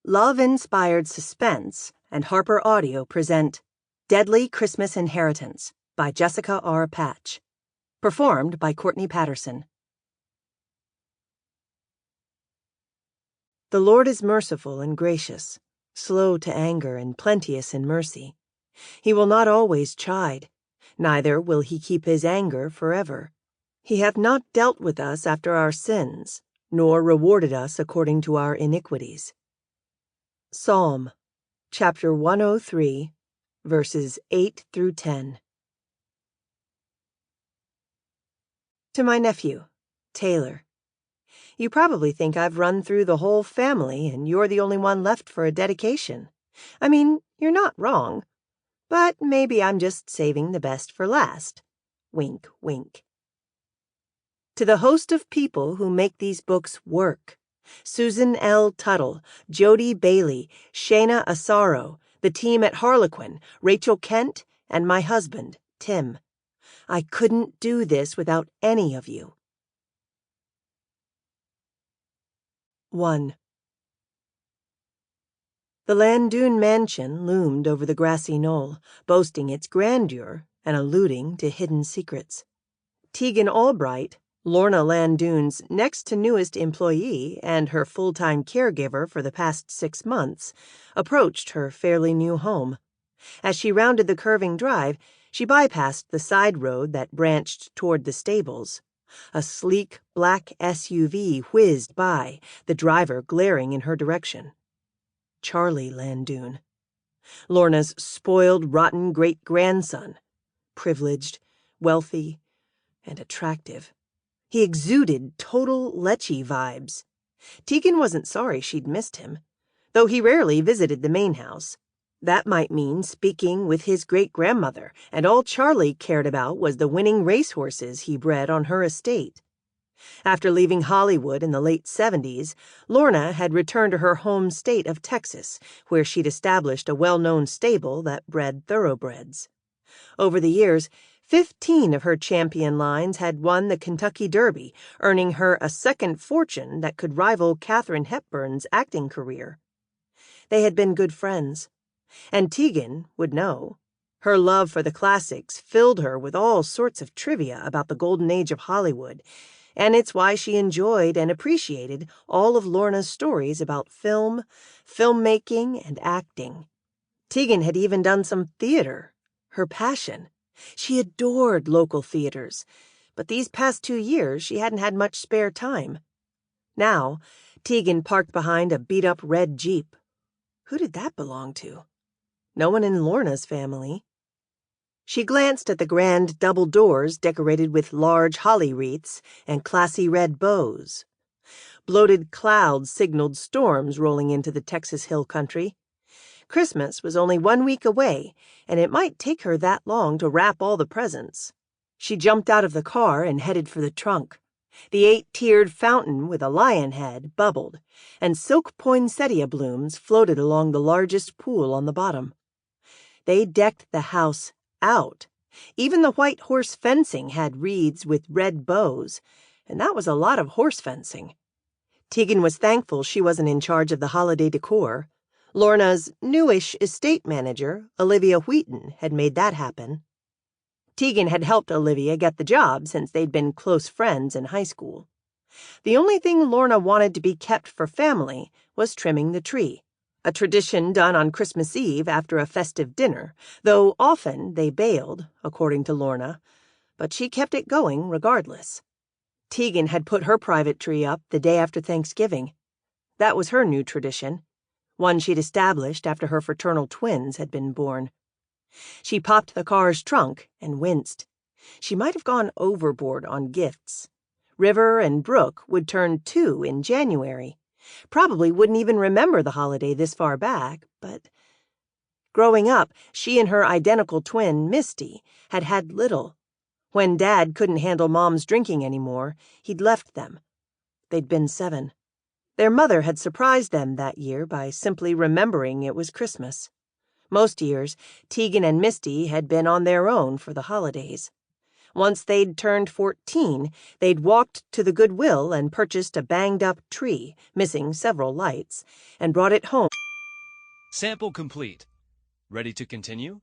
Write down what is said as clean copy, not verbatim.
Love-inspired suspense and HarperAudio present Deadly Christmas Inheritance by Jessica R. Patch. Performed by Courtney Patterson. The Lord is merciful and gracious, slow to anger and plenteous in mercy. He will not always chide, neither will he keep his anger forever. He hath not dealt with us after our sins, nor rewarded us according to our iniquities. Psalm, chapter 103, verses 8 through 10. To my nephew, Taylor. You probably think I've run through the whole family and you're the only one left for a dedication. I mean, you're not wrong. But maybe I'm just saving the best for last. Wink, wink. To the host of people who make these books work, Susan L. Tuttle, Jody Bailey, Shayna Asaro, the team at Harlequin, Rachel Kent, and my husband, Tim. I couldn't do this without any of you. 1. The Landoon mansion loomed over the grassy knoll, boasting its grandeur and alluding to hidden secrets. Tegan Albright, Lorna Landoon's next-to-newest employee and her full-time caregiver for the past 6 months, approached her fairly new home. As she rounded the curving drive, she bypassed the side road that branched toward the stables. A sleek, black SUV whizzed by, the driver glaring in her direction. Charlie Landoon. Lorna's spoiled, rotten great-grandson. Privileged, wealthy, and attractive. He exuded total Lecce vibes. Tegan wasn't sorry she'd missed him, though he rarely visited the main house. That might mean speaking with his great-grandmother, and all Charlie cared about was the winning racehorses he bred on her estate. After leaving Hollywood in the late 70s, Lorna had returned to her home state of Texas, where she'd established a well-known stable that bred thoroughbreds. Over the years, 15 of her champion lines had won the Kentucky Derby, earning her a second fortune that could rival Katharine Hepburn's acting career. They had been good friends, and Tegan would know. Her love for the classics filled her with all sorts of trivia about the golden age of Hollywood, and it's why she enjoyed and appreciated all of Lorna's stories about film, filmmaking, and acting. Tegan had even done some theater, her passion. She adored local theaters, but these past 2 years she hadn't had much spare time. Now, Tegan parked behind a beat-up red Jeep. Who did that belong to? No one in Lorna's family. She glanced at the grand double doors decorated with large holly wreaths and classy red bows. Bloated clouds signaled storms rolling into the Texas Hill Country. Christmas was only 1 week away, and it might take her that long to wrap all the presents. She jumped out of the car and headed for the trunk. The 8-tiered fountain with a lion head bubbled, and silk poinsettia blooms floated along the largest pool on the bottom. They decked the house out. Even the white horse fencing had wreaths with red bows, and that was a lot of horse fencing. Tegan was thankful she wasn't in charge of the holiday decor. Lorna's newish estate manager, Olivia Wheaton, had made that happen. Tegan had helped Olivia get the job since they'd been close friends in high school. The only thing Lorna wanted to be kept for family was trimming the tree, a tradition done on Christmas Eve after a festive dinner, though often they bailed, according to Lorna, but she kept it going regardless. Tegan had put her private tree up the day after Thanksgiving. That was her new tradition, one she'd established after her fraternal twins had been born. She popped the car's trunk and winced. She might have gone overboard on gifts. River and Brooke would turn 2 in January. Probably wouldn't even remember the holiday this far back, but growing up, she and her identical twin, Misty, had had little. When Dad couldn't handle Mom's drinking anymore, he'd left them. They'd been 7. Their mother had surprised them that year by simply remembering it was Christmas. Most years, Tegan and Misty had been on their own for the holidays. Once they'd turned 14, they'd walked to the Goodwill and purchased a banged-up tree, missing several lights, and brought it home. Sample complete. Ready to continue?